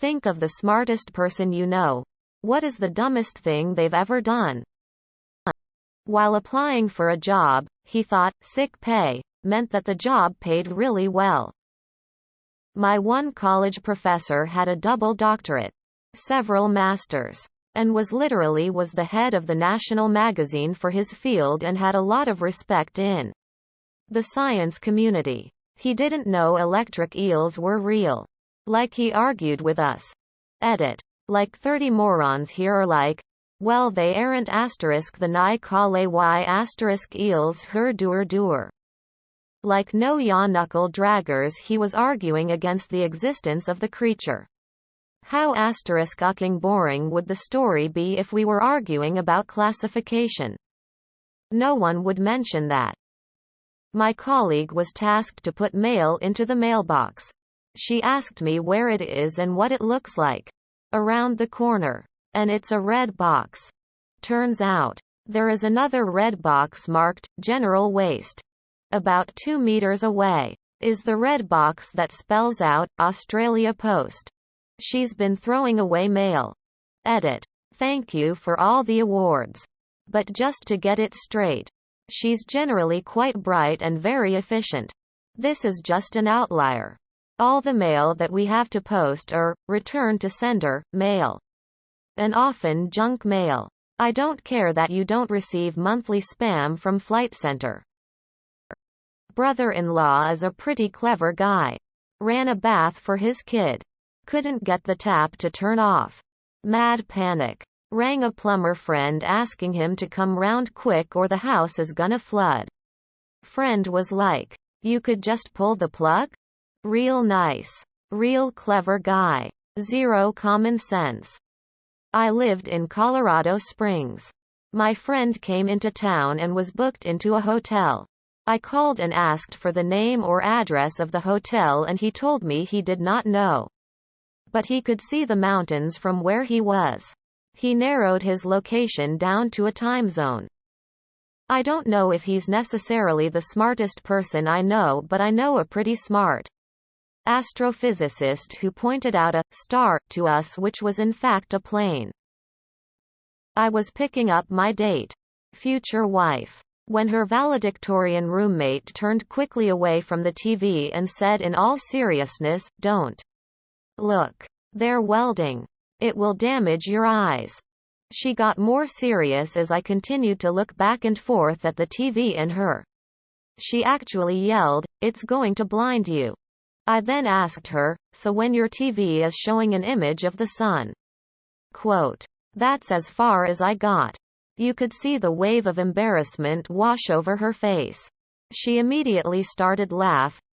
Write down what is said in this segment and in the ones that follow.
Think of the smartest person you know. What is the dumbest thing they've ever done? While applying for a job, he thought sick pay meant that the job paid really well. My one college professor had a double doctorate, several masters, and was the head of the national magazine for his field and had a lot of respect in the science community. He didn't know electric eels were real. Like he argued with us. Edit. Like 30 morons here are like, well they aren't asterisk the ni kale y asterisk eels her dur. Like no ya knuckle draggers he was arguing against the existence of the creature. How asterisk-ucking boring would the story be if we were arguing about classification? No one would mention that. My colleague was tasked to put mail into the mailbox. She asked me where it is and what it looks like. Around the corner. And it's a red box. Turns out, there is another red box marked, General Waste. About 2 meters away is the red box that spells out, Australia Post. She's been throwing away mail. Edit. Thank you for all the awards. But just to get it straight, she's generally quite bright and very efficient. This is just an outlier. All the mail that we have to post are, return to sender, mail. And often junk mail. I don't care that you don't receive monthly spam from Flight Center. Brother-in-law is a pretty clever guy. Ran a bath for his kid. Couldn't get the tap to turn off. Mad panic. Rang a plumber friend asking him to come round quick or the house is gonna flood. Friend was like, you could just pull the plug? Real nice. Real clever guy. Zero common sense. I lived in Colorado Springs. My friend came into town and was booked into a hotel. I called and asked for the name or address of the hotel and he told me he did not know. But he could see the mountains from where he was. He narrowed his location down to a time zone. I don't know if he's necessarily the smartest person I know, but I know a pretty smart astrophysicist who pointed out a star to us, which was in fact a plane. I was picking up my date, future wife, when her valedictorian roommate turned quickly away from the TV and said in all seriousness, "Don't look. They're welding. It will damage your eyes." She got more serious as I continued to look back and forth at the TV and her. She actually yelled, "It's going to blind you." I then asked her, "So when your TV is showing an image of the sun?" Quote. That's as far as I got. You could see the wave of embarrassment wash over her face. She immediately started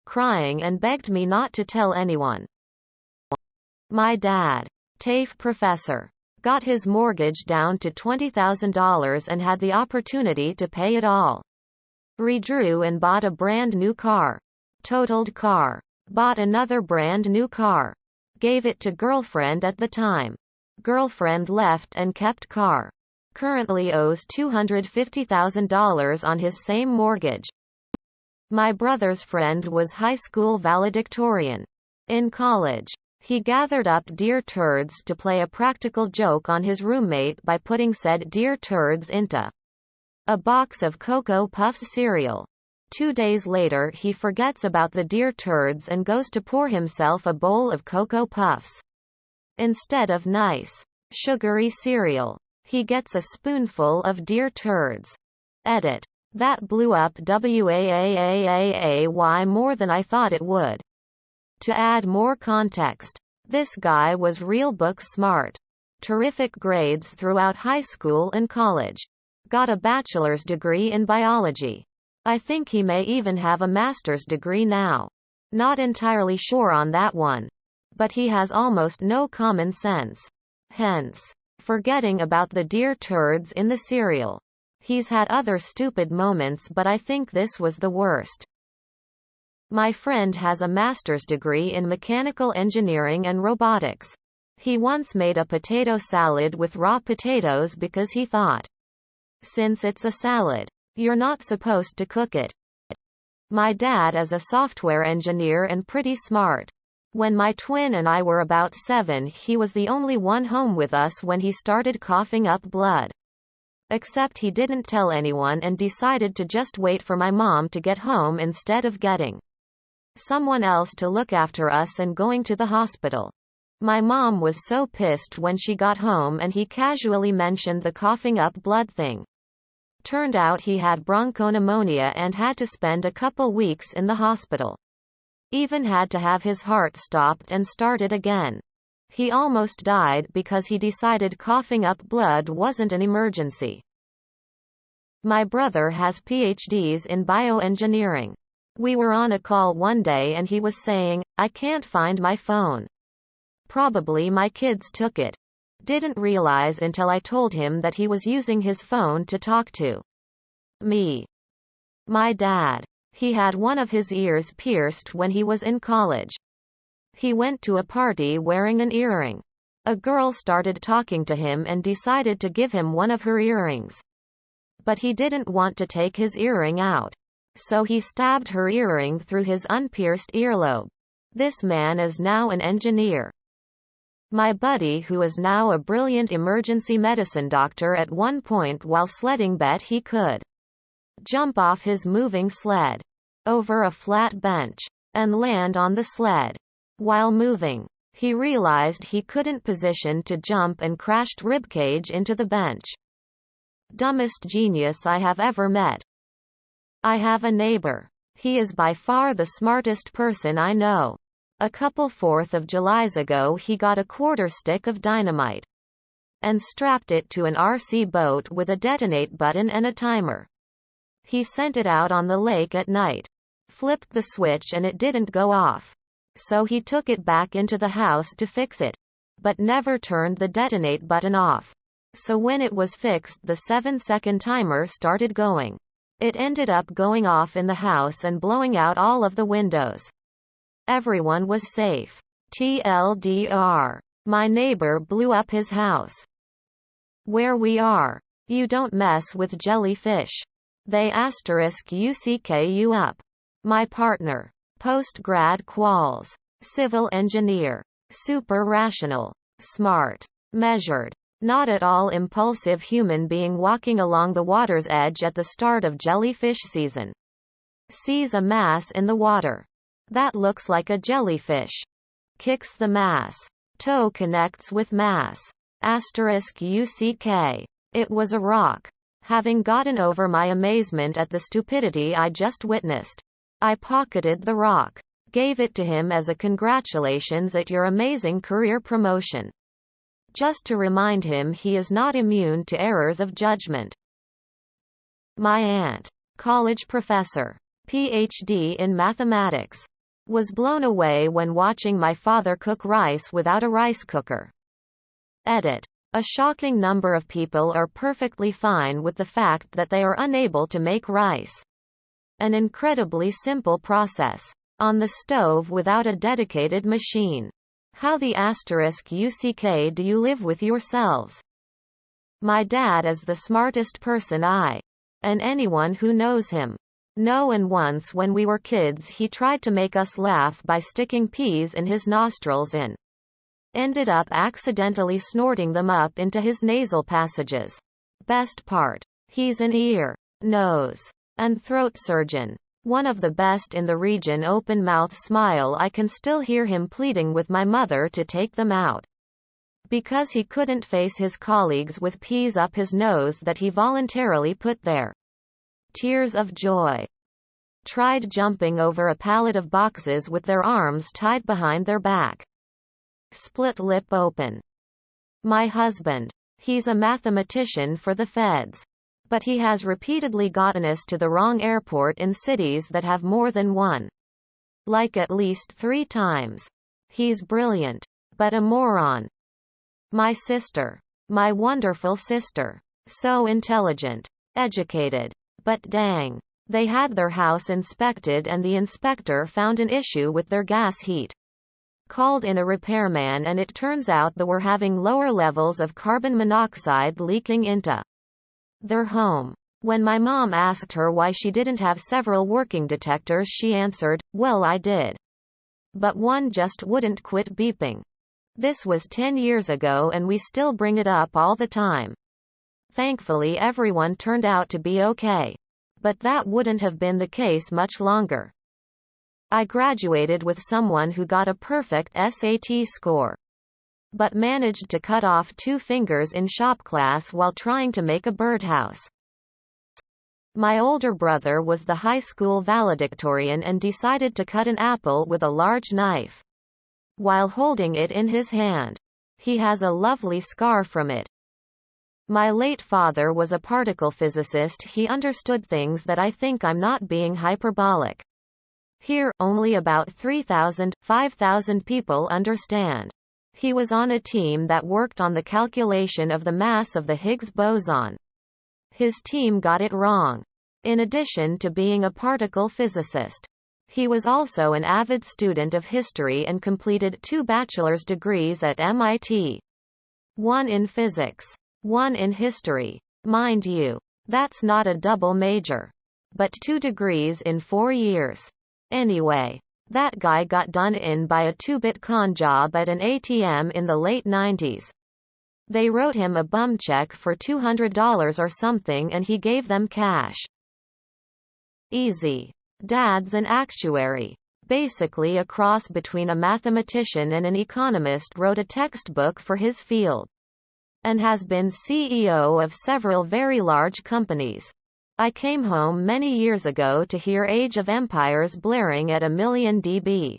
crying and begged me not to tell anyone. My dad, TAFE professor, got his mortgage down to $20,000 and had the opportunity to pay it all. Redrew and bought a brand new car. Totaled car. Bought another brand new car. Gave it to girlfriend at the time. Girlfriend left and kept car. Currently owes $250,000 on his same mortgage. My brother's friend was high school valedictorian. In college, he gathered up deer turds to play a practical joke on his roommate by putting said deer turds into a box of Cocoa Puffs cereal. 2 days later he forgets about the deer turds and goes to pour himself a bowl of Cocoa Puffs. Instead of nice, sugary cereal, he gets a spoonful of deer turds. Edit. That blew up WAAAAAY more than I thought it would. To add more context, this guy was real book smart. Terrific grades throughout high school and college. Got a bachelor's degree in biology. I think he may even have a master's degree now. Not entirely sure on that one. But he has almost no common sense. Hence, forgetting about the deer turds in the cereal. He's had other stupid moments, but I think this was the worst. My friend has a master's degree in mechanical engineering and robotics. He once made a potato salad with raw potatoes because he thought, since it's a salad, you're not supposed to cook it. My dad is a software engineer and pretty smart. When my twin and I were about 7, he was the only one home with us when he started coughing up blood. Except he didn't tell anyone and decided to just wait for my mom to get home instead of getting someone else to look after us and going to the hospital. My mom was so pissed when she got home and he casually mentioned the coughing up blood thing. Turned out he had bronchopneumonia and had to spend a couple weeks in the hospital. Even had to have his heart stopped and started again. He almost died because he decided coughing up blood wasn't an emergency. My brother has PhDs in bioengineering. We were on a call one day and he was saying, "I can't find my phone. Probably my kids took it." Didn't realize until I told him that he was using his phone to talk to me. My dad. He had one of his ears pierced when he was in college. He went to a party wearing an earring. A girl started talking to him and decided to give him one of her earrings. But he didn't want to take his earring out. So he stabbed her earring through his unpierced earlobe. This man is now an engineer. My buddy, who is now a brilliant emergency medicine doctor, at one point while sledding bet he could jump off his moving sled over a flat bench and land on the sled while moving. He realized he couldn't position to jump and crashed ribcage into the bench. Dumbest genius I have ever met. I have a neighbor. He is by far the smartest person I know. A couple 4th of Julys ago he got a quarter stick of dynamite and strapped it to an RC boat with a detonate button and a timer. He sent it out on the lake at night. Flipped the switch and it didn't go off. So he took it back into the house to fix it. But never turned the detonate button off. So when it was fixed, the 7-second timer started going. It ended up going off in the house and blowing out all of the windows. Everyone was safe. TLDR. My neighbor blew up his house. Where we are. You don't mess with jellyfish. They *UCK you up. My partner. Post-grad quals. Civil engineer. Super rational. Smart. Measured. Not at all impulsive human being walking along the water's edge at the start of jellyfish season. Sees a mass in the water. That looks like a jellyfish. Kicks the mass. Toe connects with mass. *UCK. It was a rock. Having gotten over my amazement at the stupidity I just witnessed, I pocketed the rock. Gave it to him as a congratulations at your amazing career promotion. Just to remind him he is not immune to errors of judgment. My aunt, college professor, PhD in mathematics, was blown away when watching my father cook rice without a rice cooker. Edit. A shocking number of people are perfectly fine with the fact that they are unable to make rice. An incredibly simple process. On the stove without a dedicated machine. How the *UCK do you live with yourselves? My dad is the smartest person and anyone who knows him know, and once when we were kids he tried to make us laugh by sticking peas in his nostrils and ended up accidentally snorting them up into his nasal passages. Best part. He's an ear, nose, and throat surgeon. One of the best in the region. Open mouth smile. I can still hear him pleading with my mother to take them out. Because he couldn't face his colleagues with peas up his nose that he voluntarily put there. Tears of joy. Tried jumping over a pallet of boxes with their arms tied behind their back. Split lip open. My husband. He's a mathematician for the feds. But he has repeatedly gotten us to the wrong airport in cities that have more than one. Like at least 3 times. He's brilliant. But a moron. My sister. My wonderful sister. So intelligent. Educated. But dang. They had their house inspected and the inspector found an issue with their gas heat. Called in a repairman and it turns out they were having lower levels of carbon monoxide leaking into their home. When my mom asked her why she didn't have several working detectors, she answered, "Well, I did. But one just wouldn't quit beeping. This was 10 years ago and we still bring it up all the time. Thankfully everyone turned out to be okay. But that wouldn't have been the case much longer. I graduated with someone who got a perfect SAT score, but managed to cut off 2 fingers in shop class while trying to make a birdhouse. My older brother was the high school valedictorian and decided to cut an apple with a large knife while holding it in his hand. He has a lovely scar from it. My late father was a particle physicist. He understood things that I think I'm not being hyperbolic. Here, only about 3,000, 5,000 people understand. He was on a team that worked on the calculation of the mass of the Higgs boson. His team got it wrong. In addition to being a particle physicist, he was also an avid student of history and completed 2 bachelor's degrees at MIT. One in physics, one in history. Mind you, that's not a double major. But 2 degrees in 4 years. Anyway, that guy got done in by a 2-bit con job at an ATM in the late 90s. They wrote him a bum check for $200 or something and he gave them cash. Easy. Dad's an actuary. Basically a cross between a mathematician and an economist. Wrote a textbook for his field. And has been CEO of several very large companies. I came home many years ago to hear Age of Empires blaring at 1,000,000 dB.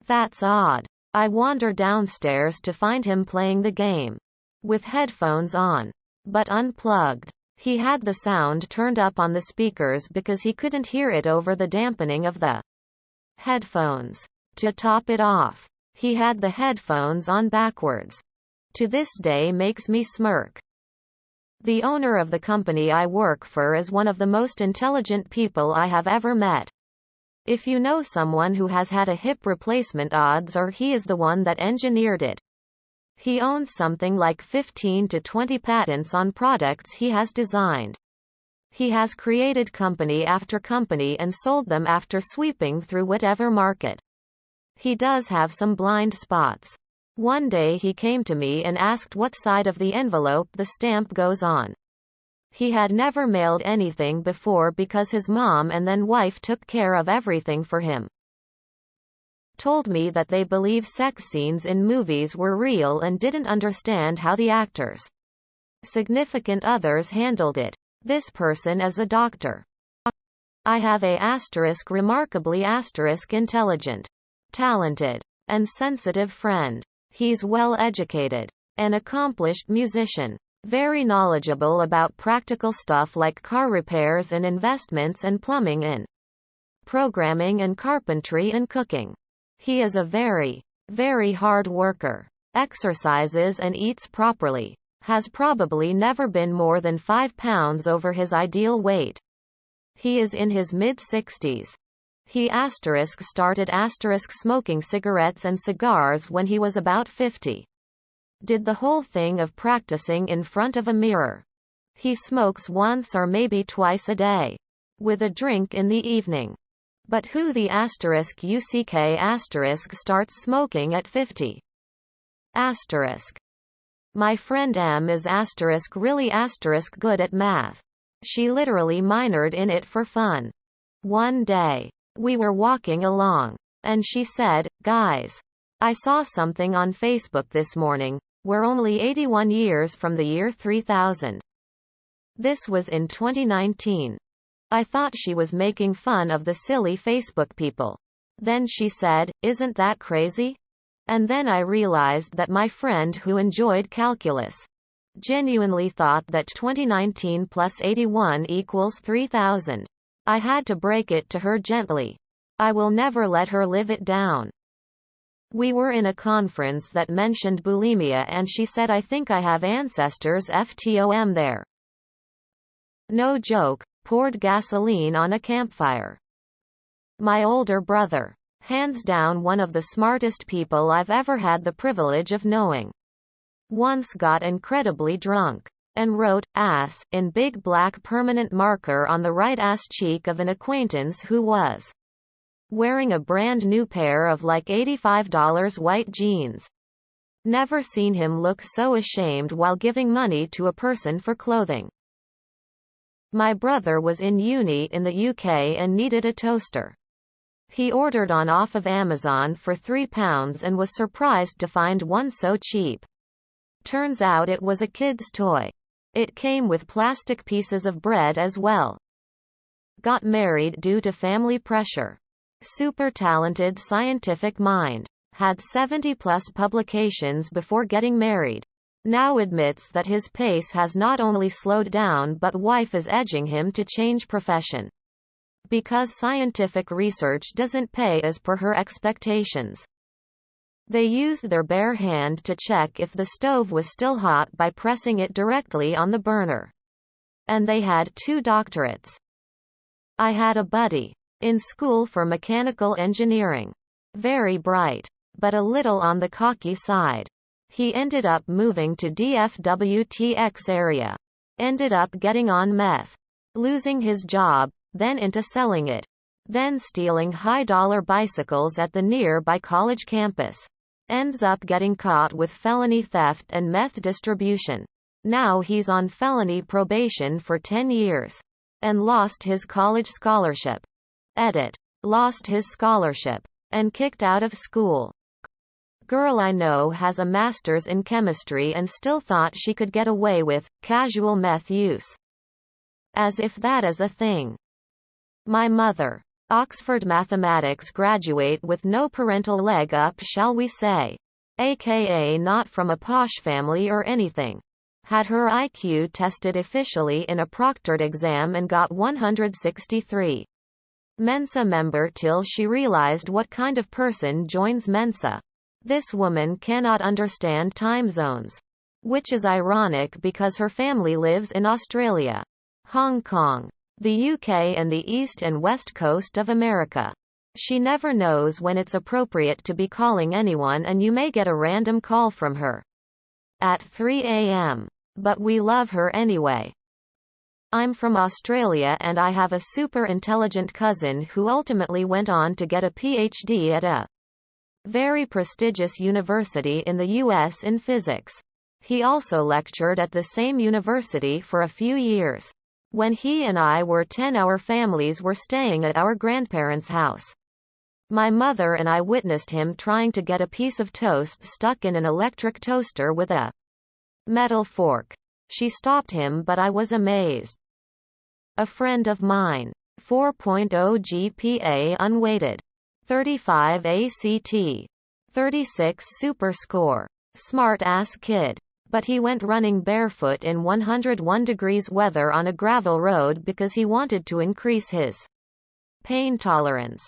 That's odd. I wander downstairs to find him playing the game. With headphones on. But unplugged. He had the sound turned up on the speakers because he couldn't hear it over the dampening of the headphones. To top it off, he had the headphones on backwards. To this day makes me smirk. The owner of the company I work for is one of the most intelligent people I have ever met. If you know someone who has had a hip replacement, odds are he is the one that engineered it. He owns something like 15 to 20 patents on products he has designed. He has created company after company and sold them after sweeping through whatever market. He does have some blind spots. One day he came to me and asked what side of the envelope the stamp goes on. He had never mailed anything before because his mom and then wife took care of everything for him. Told me that they believe sex scenes in movies were real and didn't understand how the actors' significant others handled it. This person is a doctor. I have a remarkably intelligent, talented, and sensitive friend. He's well educated, an accomplished musician, very knowledgeable about practical stuff like car repairs and investments and plumbing and programming and carpentry and cooking. He is a very, very hard worker, exercises and eats properly, has probably never been more than 5 pounds over his ideal weight. He is in his mid-60s. He started smoking cigarettes and cigars when he was about 50. Did the whole thing of practicing in front of a mirror. He smokes once or maybe twice a day, with a drink in the evening. But who the UCK starts smoking at 50? My friend M is really good at math. She literally minored in it for fun. One day, we were walking along, and she said, "Guys, I saw something on Facebook this morning. We're only 81 years from the year 3000. This was in 2019. I thought she was making fun of the silly Facebook people. Then she said, "Isn't that crazy?" And then I realized that my friend who enjoyed calculus genuinely thought that 2019 plus 81 equals 3000. I had to break it to her gently. I will never let her live it down. We were in a conference that mentioned bulimia and she said, "I think I have ancestors FTOM there." No joke, poured gasoline on a campfire. My older brother, hands down one of the smartest people I've ever had the privilege of knowing, once got incredibly drunk and wrote ass in big black permanent marker on the right ass cheek of an acquaintance who was wearing a brand new pair of like $85 white jeans. Never seen him look so ashamed while giving money to a person for clothing. My brother was in uni in the UK and needed a toaster. He ordered on off of Amazon for £3 and was surprised to find one so cheap. Turns out it was a kid's toy. It came with plastic pieces of bread as well. Got married due to family pressure. Super talented scientific mind. Had 70+ publications before getting married. Now admits that his pace has not only slowed down but wife is edging him to change profession. Because scientific research doesn't pay as per her expectations. They used their bare hand to check if the stove was still hot by pressing it directly on the burner. And they had 2 doctorates. I had a buddy. In school for mechanical engineering. Very bright. But a little on the cocky side. He ended up moving to DFWTX area. Ended up getting on meth. Losing his job, then into selling it. Then stealing high-dollar bicycles at the nearby college campus. Ends up getting caught with felony theft and meth distribution. Now he's on felony probation for 10 years. And lost his college scholarship. Edit. Lost his scholarship. And kicked out of school. Girl I know has a master's in chemistry and still thought she could get away with casual meth use. As if that is a thing. My mother. Oxford mathematics graduate with no parental leg up, shall we say. AKA not from a posh family or anything. Had her IQ tested officially in a proctored exam and got 163. Mensa member till she realized what kind of person joins Mensa. This woman cannot understand time zones. Which is ironic because her family lives in Australia, Hong Kong, the UK and the East and West Coast of America. She never knows when it's appropriate to be calling anyone and you may get a random call from her. At 3 a.m. But we love her anyway. I'm from Australia and I have a super intelligent cousin who ultimately went on to get a PhD at a very prestigious university in the US in physics. He also lectured at the same university for a few years. When he and I were 10, our families were staying at our grandparents' house. My mother and I witnessed him trying to get a piece of toast stuck in an electric toaster with a metal fork. She stopped him but I was amazed. A friend of mine. 4.0 GPA unweighted. 35 ACT. 36 super score. Smart ass kid. But he went running barefoot in 101 degrees weather on a gravel road because he wanted to increase his pain tolerance.